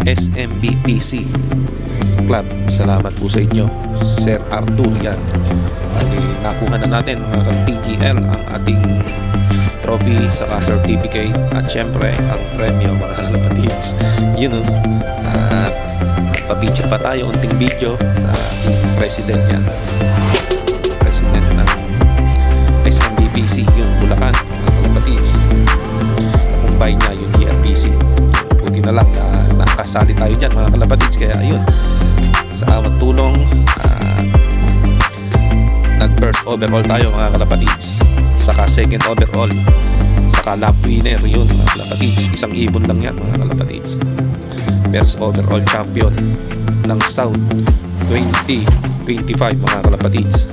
SMBPC Club. Salamat po sa inyo, Sir Arthur. Yan, nakuha na natin mga TGL ang ating trophy sa certificate at syempre ang premyo mga kalapatids. Yun at pa-picture pa tayo, unting video sa ating president. Yan, president ng SMBPC yung Bulacan mga kalapatids. Kumbay niya yung ERPC. Buti na lang nakasali tayo dyan mga kalapatids. Kaya ayun, sa awat tulong nag-first overall tayo mga kalapatids, saka second overall, saka lap winner. Yun mga kalapatids, isang ibon lang yan mga kalapatids. First overall champion ng South 2025 mga kalapatids.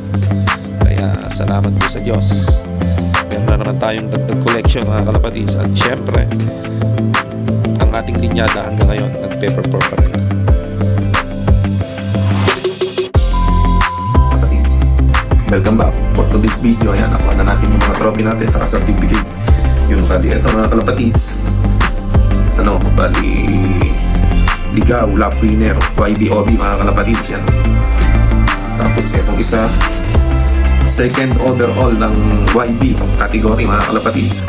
Kaya salamat po sa Diyos. Meron na naman tayong dagdag collection mga kalapatids. At syempre ang ating linyada hanggang ngayon nagpe-perform pa rin. Welcome back for today's video. Ayan, nakuha na natin yung mga trophy natin sa certificate. Yun bali, ito mga kalapatids, bali ligaw, lap winner, YBOB mga kalapatids. Yan. Tapos itong isa, second overall ng YB category mga kalapatids.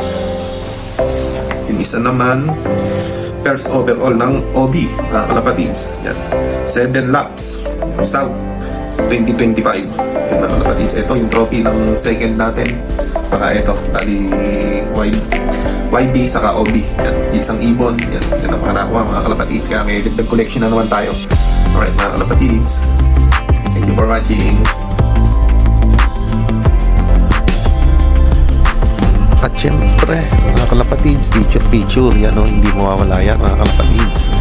Yung isa naman, first overall ng OB mga kalapatids. Yan, 7 laps South 2025. Yun mga kalapatids, ito yung trophy ng second natin. Saka ito, tali YB saka OB. Yan, isang ibon. Yan ang mga nakuha mga kalapatids. Kaya may dagdag collection na naman tayo. Alright mga kalapatids, thank you for watching. At syempre mga kalapatids, picture yan, hindi mawawala yan mga kalapatids.